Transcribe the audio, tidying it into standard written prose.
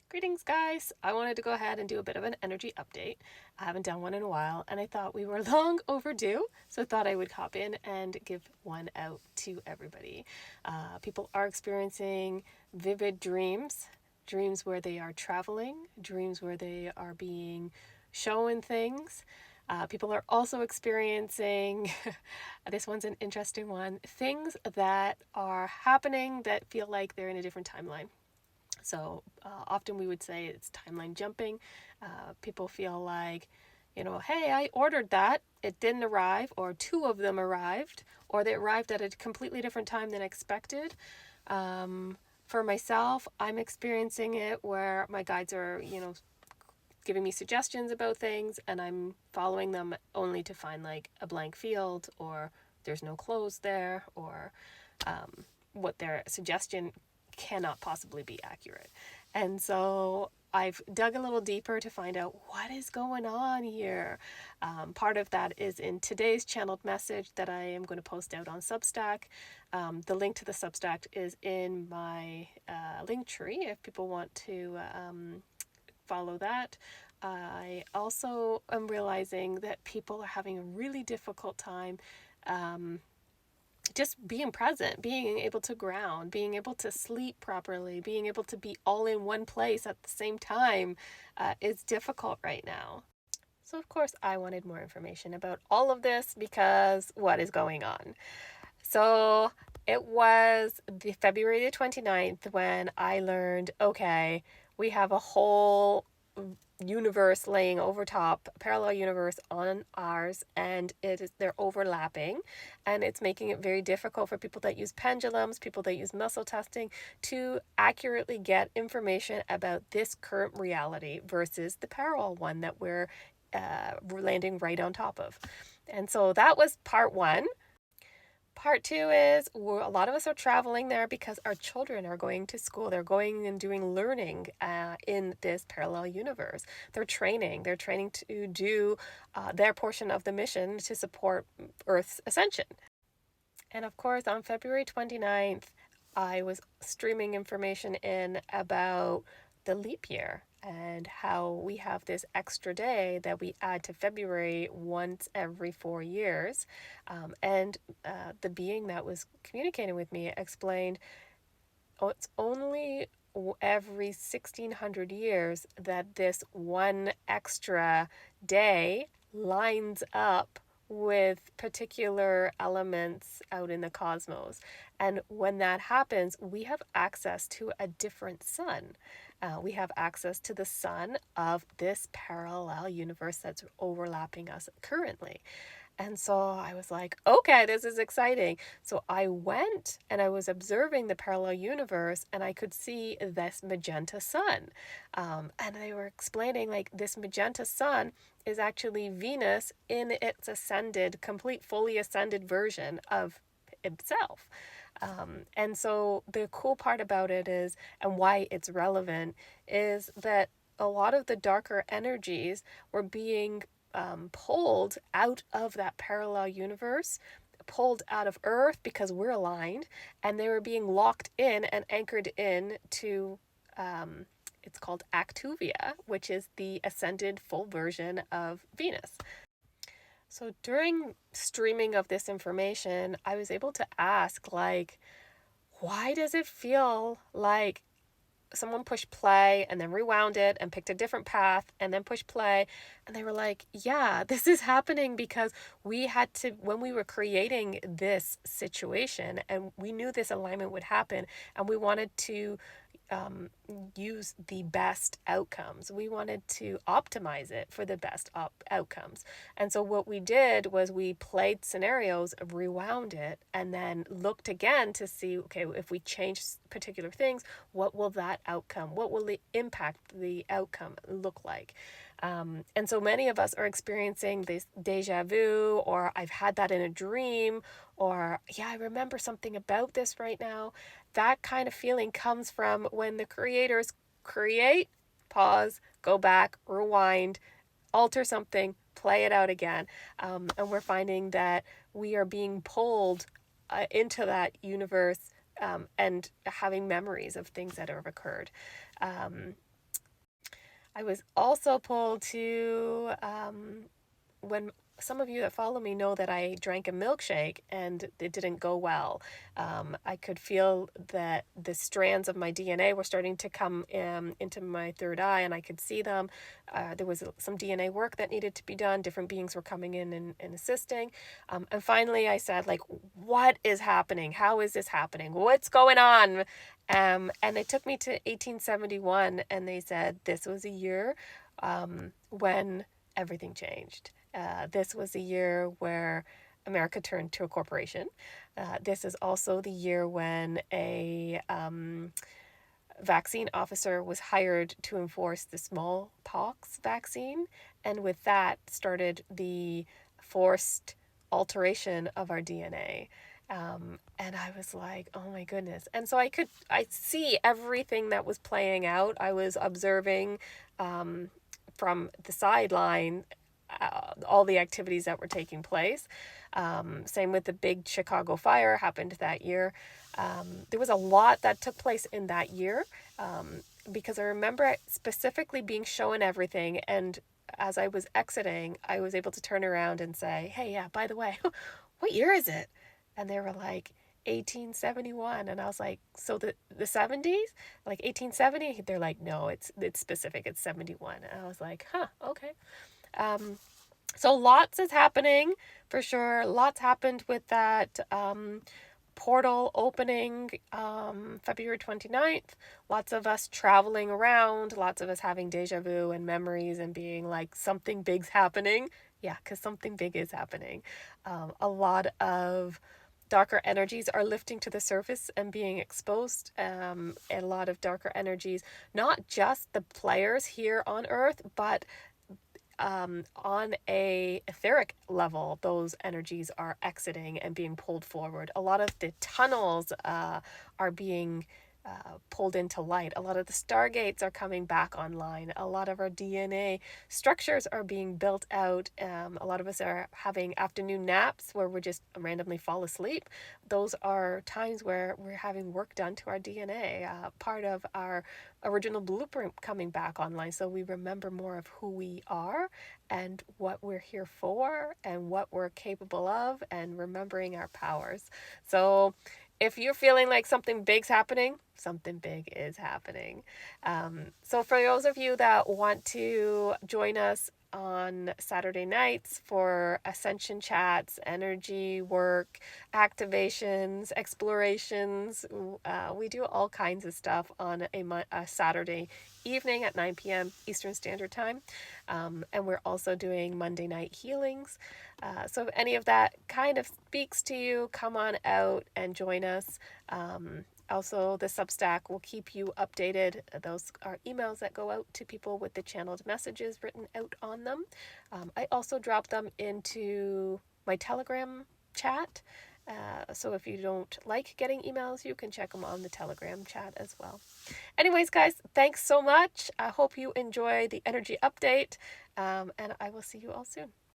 Greetings, guys. I wanted to go ahead and do a bit of an energy update. I haven't done one in a while, and I thought we were long overdue, so I thought I would hop in and give one out to everybody. People are experiencing vivid dreams, dreams where they are traveling, dreams where they are being shown things. People are also experiencing, this one's an interesting one, things that are happening that feel like they're in a different timeline. So often we would say it's timeline jumping. People feel like, hey, I ordered that, it didn't arrive, or two of them arrived, or they arrived at a completely different time than expected. For myself, I'm experiencing it where my guides are, giving me suggestions about things, and I'm following them only to find like a blank field, or there's no clothes there, or what their suggestion cannot possibly be accurate. And so I've dug a little deeper to find out what is going on here. Part of that is in today's channeled message that I am going to post out on Substack. The link to the Substack is in my link tree if people want to follow that. I also am realizing that people are having a really difficult time just being present, being able to ground, being able to sleep properly, being able to be all in one place at the same time is difficult right now. So, of course, I wanted more information about all of this because what is going on? So, it was the February the 29th when I learned, okay, we have a whole universe laying over top, parallel universe on ours, and they're overlapping, and it's making it very difficult for people that use pendulums, people that use muscle testing, to accurately get information about this current reality versus the parallel one that we're landing right on top of. And so that was part one. Part two is a lot of us are traveling there because our children are going to school. They're going and doing learning in this parallel universe. They're training. They're training to do their portion of the mission to support Earth's ascension. And of course, on February 29th, I was streaming information in about the leap year and how we have this extra day that we add to February once every 4 years. And the being that was communicating with me explained, oh, it's only every 1600 years that this one extra day lines up with particular elements out in the cosmos. And when that happens, we have access to a different sun. We have access to the sun of this parallel universe that's overlapping us currently. And so I was like, okay, this is exciting. So I went and I was observing the parallel universe, and I could see this magenta sun. And they were explaining like this magenta sun is actually Venus in its ascended, fully ascended version of itself. And so the cool part about it is, and why it's relevant, is that a lot of the darker energies were being pulled out of that parallel universe, pulled out of Earth because we're aligned, and they were being locked in and anchored in to, it's called Actuvia, which is the ascended full version of Venus. So during streaming of this information, I was able to ask, like, why does it feel like someone pushed play and then rewound it and picked a different path and then pushed play? And they were like, yeah, this is happening because we had to, when we were creating this situation and we knew this alignment would happen, and we wanted to use the best outcomes. We wanted to optimize it for the best outcomes. And so what we did was we played scenarios, rewound it, and then looked again to see, okay, if we change particular things, what will that outcome, what will the impact the outcome look like? And so many of us are experiencing this deja vu, or I've had that in a dream, or yeah, I remember something about this right now. That kind of feeling comes from when the creators create, pause, go back, rewind, alter something, play it out again. And we're finding that we are being pulled into that universe and having memories of things that have occurred. I was also pulled to when some of you that follow me know that I drank a milkshake and it didn't go well. I could feel that the strands of my DNA were starting to come into my third eye, and I could see them. There was some DNA work that needed to be done. Different beings were coming in and assisting. And finally, I said, like, what is happening? How is this happening? What's going on? And they took me to 1871, and they said this was a year when everything changed. This was a year where America turned to a corporation. This is also the year when a vaccine officer was hired to enforce the smallpox vaccine. And with that started the forced alteration of our DNA. And I was like, oh my goodness. And so I see everything that was playing out. I was observing from the sideline all the activities that were taking place. Same with the big Chicago fire happened that year. There was a lot that took place in that year because I remember specifically being shown everything. And as I was exiting, I was able to turn around and say, hey, yeah, by the way, what year is it? And they were like, 1871. And I was like, so the 70s, like 1870? They're like, no, it's specific, it's 71. And I was like, huh, okay. So lots is happening for sure. Lots happened with that portal opening February 29th. Lots of us traveling around, lots of us having deja vu and memories and being like, something big's happening. Yeah, because something big is happening. A lot of darker energies are lifting to the surface and being exposed. A lot of darker energies, not just the players here on Earth, but on a etheric level, those energies are exiting and being pulled forward. A lot of the tunnels are being pulled into light. A lot of the stargates are coming back online. A lot of our DNA structures are being built out. A lot of us are having afternoon naps where we just randomly fall asleep. Those are times where we're having work done to our DNA, part of our original blueprint coming back online, so we remember more of who we are and what we're here for and what we're capable of, and remembering our powers. So if you're feeling like something big's happening, something big is happening. So for those of you that want to join us on Saturday nights for ascension chats, energy work, activations, explorations, we do all kinds of stuff on a Saturday evening at 9 p.m. Eastern Standard Time. And we're also doing Monday night healings. So if any of that kind of speaks to you, come on out and join us. Also, the Substack will keep you updated. Those are emails that go out to people with the channeled messages written out on them. I also drop them into my Telegram chat. So if you don't like getting emails, you can check them on the Telegram chat as well. Anyways, guys, thanks so much. I hope you enjoy the energy update, and I will see you all soon.